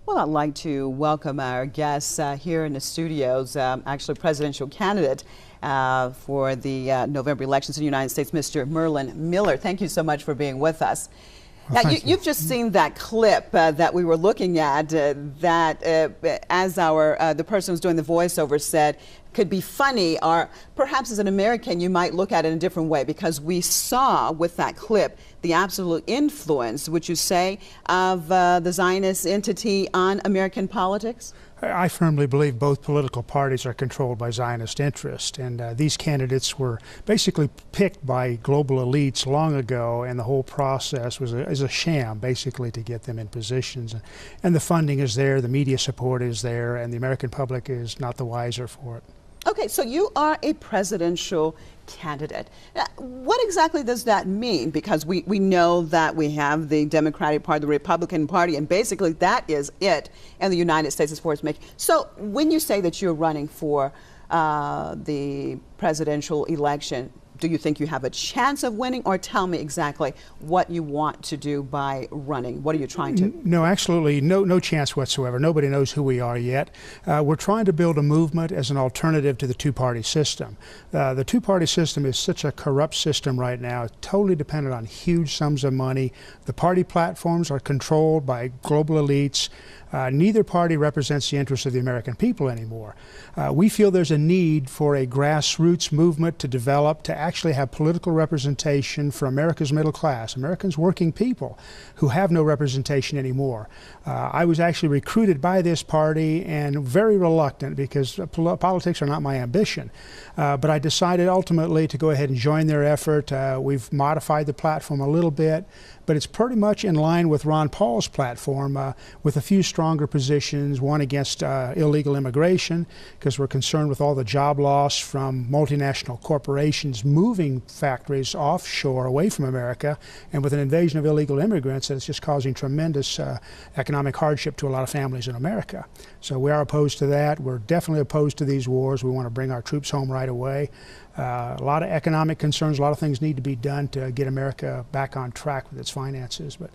Well, I'd like to welcome our guests here in the studios, actually presidential candidate for the November elections in the United States, Mr. Merlin Miller. Thank you so much for being with us. Well, now, you've just seen that clip that we were looking at as the person who's doing the voiceover said could be funny, or perhaps as an American you might look at it in a different way, because we saw with that clip the absolute influence, would you say, of the Zionist entity on American politics? I firmly believe both political parties are controlled by Zionist interest, and these candidates were basically picked by global elites long ago, and the whole process is a sham, basically, to get them in positions. And the funding is there, the media support is there, and the American public is not the wiser for it. Okay, so you are a presidential candidate. What exactly does that mean? Because we know that we have the Democratic Party, the Republican Party, and basically that is it in the United States as far as making. So when you say that you're running for the presidential election, do you think you have a chance of winning, or tell me exactly what you want to do by running? What are you trying to? No, absolutely no chance whatsoever. Nobody knows who we are yet. We're trying to build a movement as an alternative to the two-party system. The two-party system is such a corrupt system right now. It's totally dependent on huge sums of money. The party platforms are controlled by global elites. Neither party represents the interests of the American people anymore. We feel there's a need for a grassroots movement to develop, to actually have political representation for America's middle class, Americans' working people who have no representation anymore. I was actually recruited by this party, and very reluctant, because politics are not my ambition. But I decided ultimately to go ahead and join their effort. We've modified the platform a little bit, but it's pretty much in line with Ron Paul's platform, with a few stronger positions, one against illegal immigration, because we're concerned with all the job loss from multinational corporations moving factories offshore away from America, and with an invasion of illegal immigrants that's just causing tremendous economic hardship to a lot of families in America. So we are opposed to that. We're definitely opposed to these wars. We want to bring our troops home right away. A lot of economic concerns, a lot of things need to be done to get America back on track with its finances. But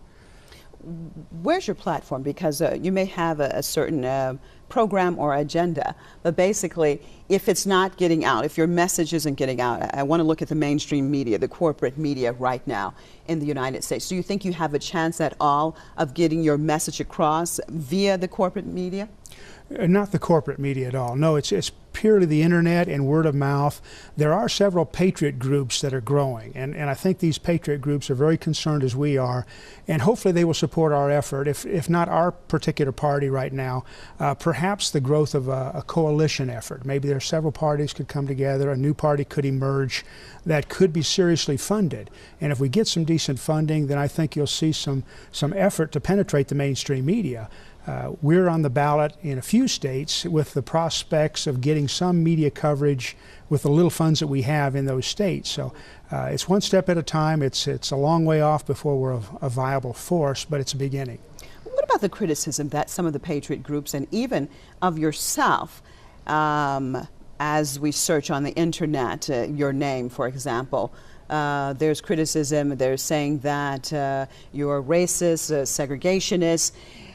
where's your platform? Because you may have a certain program or agenda, but basically, if it's not getting out, if your message isn't getting out, I want to look at the mainstream media, the corporate media right now in the United States. Do you think you have a chance at all of getting your message across via the corporate media? Not the corporate media at all. No, it's purely the internet and word of mouth. There are several patriot groups that are growing, and I think these patriot groups are very concerned as we are, and hopefully they will support our effort, if not our particular party right now, perhaps the growth of a coalition effort. Maybe there are several parties could come together, a new party could emerge that could be seriously funded. And if we get some decent funding, then I think you'll see some effort to penetrate the mainstream media. We're on the ballot in a few states with the prospects of getting some media coverage with the little funds that we have in those states. So it's one step at a time. It's a long way off before we're a viable force, but it's a beginning. What about the criticism that some of the patriot groups, and even of yourself, as we search on the internet, your name, for example, there's criticism, they're saying that you're racist, segregationist.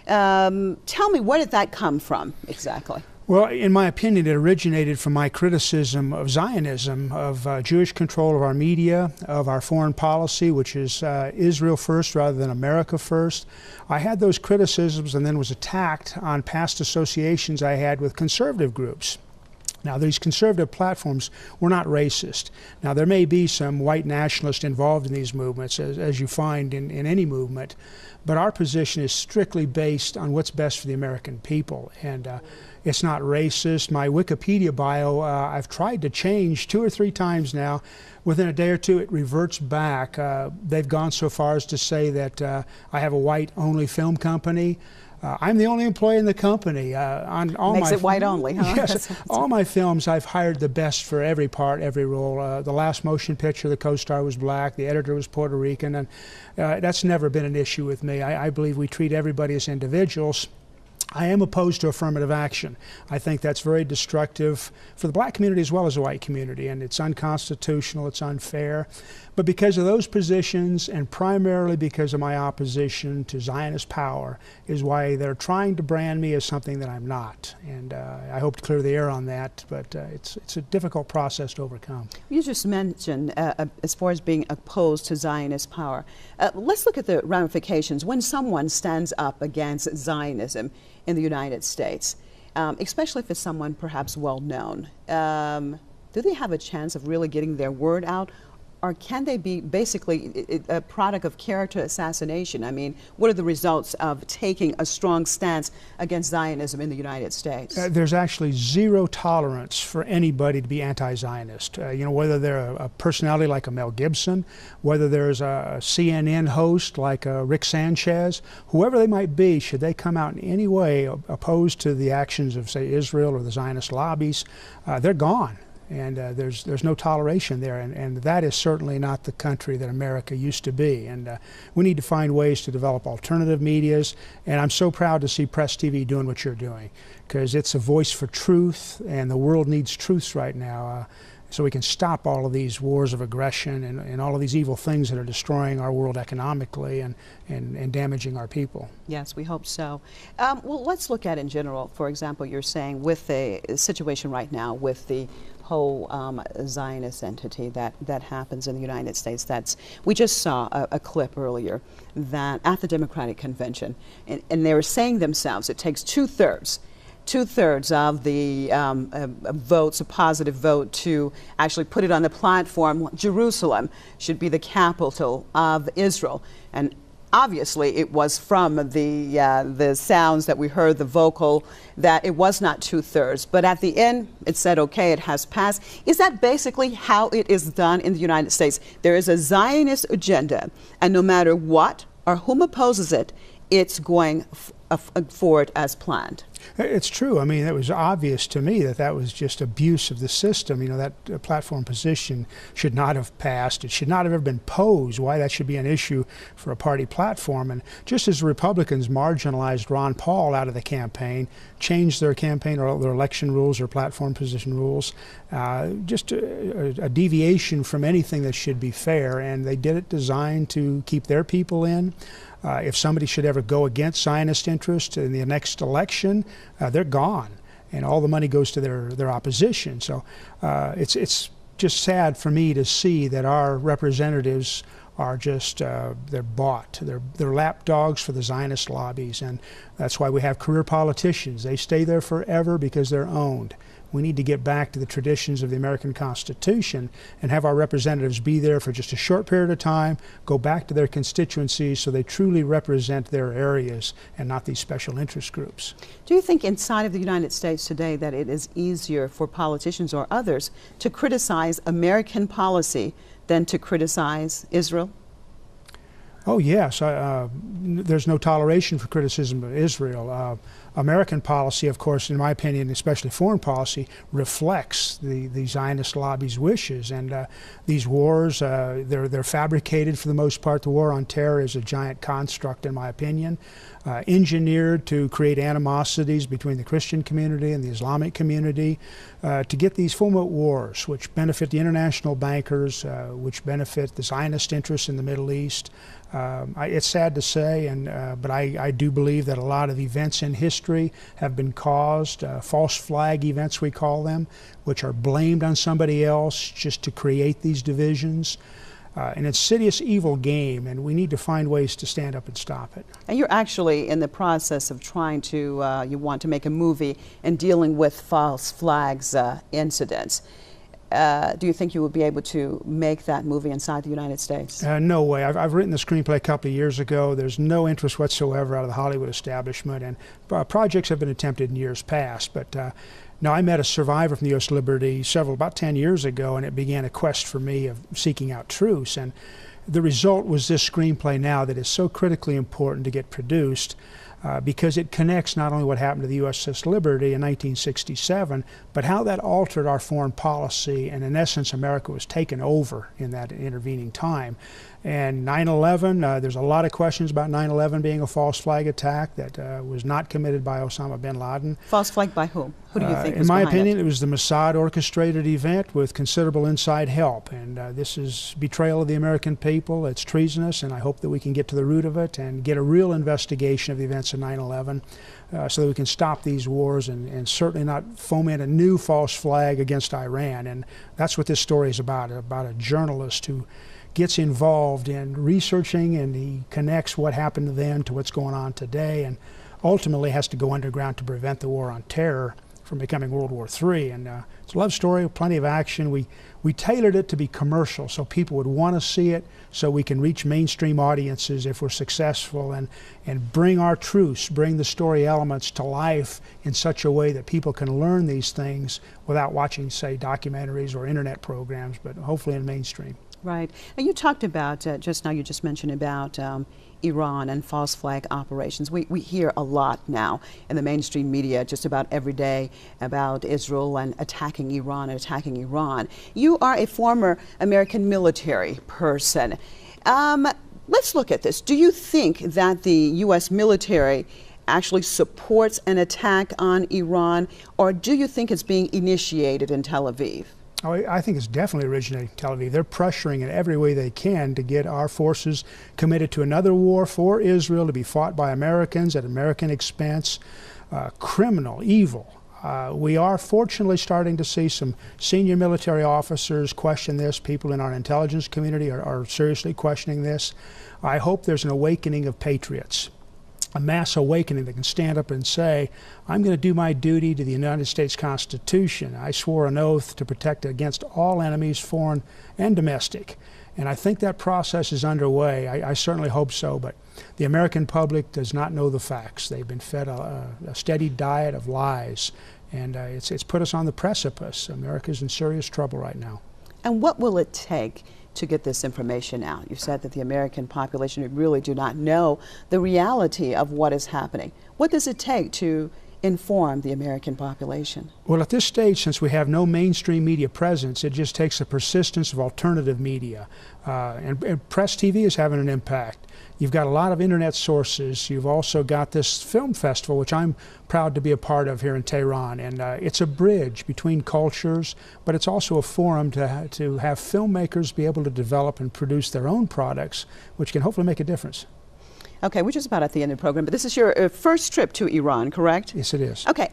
Tell me, where did that come from exactly? Well, in my opinion, it originated from my criticism of Zionism, of Jewish control of our media, of our foreign policy, which is Israel first rather than America first. I had those criticisms and then was attacked on past associations I had with conservative groups. Now, these conservative platforms were not racist. Now, there may be some white nationalists involved in these movements, as you find in any movement, but our position is strictly based on what's best for the American people, and it's not racist. My Wikipedia bio, I've tried to change 2 or 3 times now. Within a day or two, it reverts back. They've gone so far as to say that I have a white-only film company. I'm the only employee in the company. On all Makes it white only, huh? Yes. All my films, I've hired the best for every part, every role. The last motion picture, the co-star was black, the editor was Puerto Rican, and that's never been an issue with me. I believe we treat everybody as individuals. I am opposed to affirmative action. I think that's very destructive for the black community as well as the white community, and it's unconstitutional, it's unfair. But because of those positions, and primarily because of my opposition to Zionist power, is why they're trying to brand me as something that I'm not. And I hope to clear the air on that, but it's a difficult process to overcome. You just mentioned, as far as being opposed to Zionist power, let's look at the ramifications when someone stands up against Zionism in the United States, especially if it's someone perhaps well known. Do they have a chance of really getting their word out? Or can they be basically a product of character assassination? I mean, what are the results of taking a strong stance against Zionism in the United States? There's actually zero tolerance for anybody to be anti-Zionist. Whether they're a personality like a Mel Gibson, whether there's a CNN host like Rick Sanchez, whoever they might be, should they come out in any way opposed to the actions of, say, Israel or the Zionist lobbies, they're gone. And there's no toleration there, and that is certainly not the country that America used to be. And we need to find ways to develop alternative medias, and I'm so proud to see Press TV doing what you're doing, because it's a voice for truth, and the world needs truths right now, so we can stop all of these wars of aggression and all of these evil things that are destroying our world economically and damaging our people. Yes, we hope so. Well, let's look at in general. For example, you're saying with the situation right now with the whole Zionist entity that happens in the United States. We just saw a clip earlier that at the Democratic Convention, and they were saying themselves it takes two-thirds of the votes, a positive vote, to actually put it on the platform. Jerusalem should be the capital of Israel. And obviously, it was from the sounds that we heard, the vocal, that it was not two-thirds. But at the end, it said, okay, it has passed. Is that basically how it is done in the United States? There is a Zionist agenda, and no matter what or whom opposes it, it's going forward as planned. It's true. I mean, it was obvious to me that was just abuse of the system. You know, that platform position should not have passed. It should not have ever been posed. Why that should be an issue for a party platform. And just as the Republicans marginalized Ron Paul out of the campaign, changed their campaign or their election rules or platform position rules, just a deviation from anything that should be fair. And they did it designed to keep their people in. If somebody should ever go against Zionist interest in the next election, they're gone, and all the money goes to their opposition. So it's just sad for me to see that our representatives are just they're bought. They're lapdogs for the Zionist lobbies, and that's why we have career politicians. They stay there forever because they're owned. We need to get back to the traditions of the American Constitution and have our representatives be there for just a short period of time, go back to their constituencies so they truly represent their areas and not these special interest groups. Do you think inside of the United States today that it is easier for politicians or others to criticize American policy than to criticize Israel? Oh, yes. There's no toleration for criticism of Israel. American policy, of course, in my opinion, especially foreign policy, reflects the Zionist lobby's wishes. And these wars, they're fabricated for the most part. The war on terror is a giant construct, in my opinion, engineered to create animosities between the Christian community and the Islamic community, to get these foment wars, which benefit the international bankers, which benefit the Zionist interests in the Middle East. It's sad to say, but I do believe that a lot of events in history have been caused, false flag events we call them, which are blamed on somebody else just to create these divisions. An insidious evil game, and we need to find ways to stand up and stop it. And you're actually in the process of trying to, you want to make a movie and dealing with false flags incidents. Do you think you will be able to make that movie inside the United States? No way. I've written the screenplay a couple of years ago. There's no interest whatsoever out of the Hollywood establishment, and projects have been attempted in years past. But now, I met a survivor from the U.S. Liberty about 10 years ago, and it began a quest for me of seeking out truths. And the result was this screenplay now that is so critically important to get produced, because it connects not only what happened to the USS Liberty in 1967, but how that altered our foreign policy, and in essence, America was taken over in that intervening time. And 9/11, there's a lot of questions about 9/11 being a false flag attack that was not committed by Osama bin Laden. False flag by whom? Who do you think in was my behind opinion, it was the Mossad orchestrated event with considerable inside help. And this is betrayal of the American people. It's treasonous, and I hope that we can get to the root of it and get a real investigation of the events of 9/11 so that we can stop these wars and certainly not foment a new false flag against Iran. And that's what this story is about a journalist who gets involved in researching, and he connects what happened then to what's going on today, and ultimately has to go underground to prevent the war on terror from becoming World War III. And it's a love story with plenty of action. We tailored it to be commercial so people would want to see it, so we can reach mainstream audiences if we're successful, and bring our truths, bring the story elements to life in such a way that people can learn these things without watching, say, documentaries or internet programs, but hopefully in mainstream. Right. And you talked about, just now you just mentioned about Iran and false flag operations. We hear a lot now in the mainstream media just about every day about Israel and attacking Iran and attacking Iran. You are a former American military person. Let's look at this. Do you think that the U.S. military actually supports an attack on Iran, or do you think it's being initiated in Tel Aviv? Oh, I think it's definitely originating in Tel Aviv. They're pressuring in every way they can to get our forces committed to another war for Israel to be fought by Americans at American expense. Criminal, evil. We are fortunately starting to see some senior military officers question this. People in our intelligence community are seriously questioning this. I hope there's an awakening of patriots, a mass awakening that can stand up and say, I'm going to do my duty to the United States Constitution. I swore an oath to protect it against all enemies, foreign and domestic. And I think that process is underway. I certainly hope so, but the American public does not know the facts. They've been fed a steady diet of lies, and it's put us on the precipice. America's in serious trouble right now. And what will it take to get this information out? You said that the American population really do not know the reality of what is happening. What does it take to inform the American population? Well, at this stage, since we have no mainstream media presence, it just takes the persistence of alternative media. And press TV is having an impact. You've got a lot of internet sources. You've also got this film festival, which I'm proud to be a part of here in Tehran. And it's a bridge between cultures, but it's also a forum to have filmmakers be able to develop and produce their own products, which can hopefully make a difference. Okay, we're just about at the end of the program, but this is your first trip to Iran, correct? Yes, it is. Okay,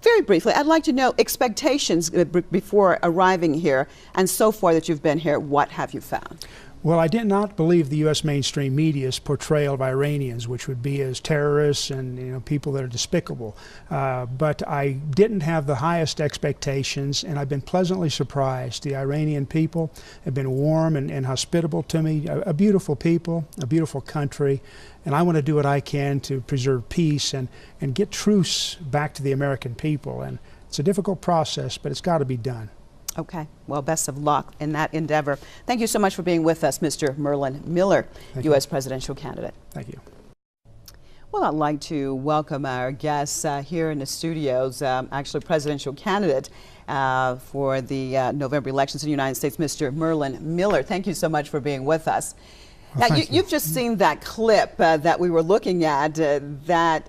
very briefly, I'd like to know expectations before arriving here and so far that you've been here. What have you found? Well, I did not believe the U.S. mainstream media's portrayal of Iranians, which would be as terrorists and people that are despicable. But I didn't have the highest expectations, and I've been pleasantly surprised. The Iranian people have been warm and hospitable to me. A beautiful people, a beautiful country, and I want to do what I can to preserve peace and get truce back to the American people. And it's a difficult process, but it's got to be done. Okay. Well, best of luck in that endeavor. Thank you so much for being with us, Mr. Merlin Miller, U.S. presidential candidate. Thank you. Well, I'd like to welcome our guests here in the studios, actually presidential candidate for the November elections in the United States, Mr. Merlin Miller. Thank you so much for being with us. Well, now, you've just seen that clip that we were looking at that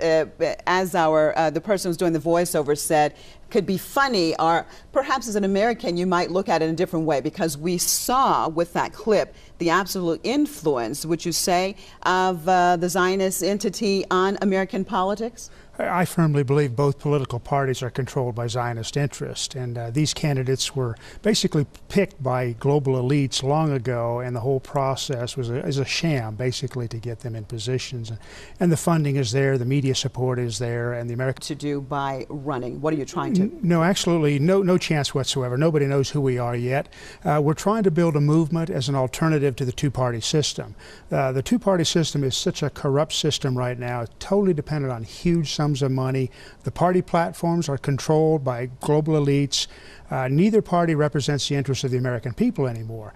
as the person who's doing the voiceover said could be funny, or perhaps as an American you might look at it in a different way, because we saw with that clip the absolute influence, would you say, of the Zionist entity on American politics? I firmly believe both political parties are controlled by Zionist interest, and these candidates were basically picked by global elites long ago, and the whole process was a sham, basically, to get them in positions. And the funding is there, the media support is there, and the American... To do by running? What are you trying to... No, absolutely no chance whatsoever. Nobody knows who we are yet. We're trying to build a movement as an alternative to the two-party system. The two-party system is such a corrupt system right now, totally dependent on huge sums of money. The party platforms are controlled by global elites. Neither party represents the interests of the American people anymore.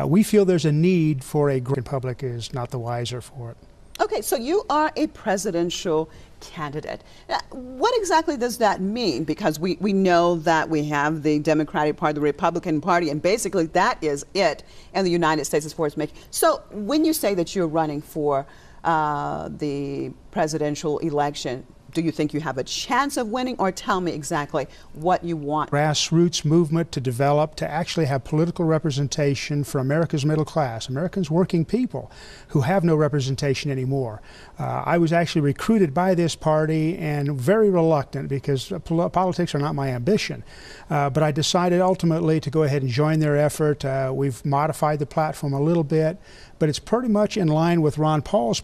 We feel there's a need for a public is not the wiser for it. Okay, so you are a presidential candidate. What exactly does that mean? Because we know that we have the Democratic Party, the Republican Party, and basically that is it in the United States as far as making. So when you say that you're running for the presidential election, do you think you have a chance of winning, or tell me exactly what you want? Grassroots movement to develop to actually have political representation for America's middle class, Americans' working people who have no representation anymore. I was actually recruited by this party and very reluctant because politics are not my ambition. But I decided ultimately to go ahead and join their effort. We've modified the platform a little bit, but it's pretty much in line with Ron Paul's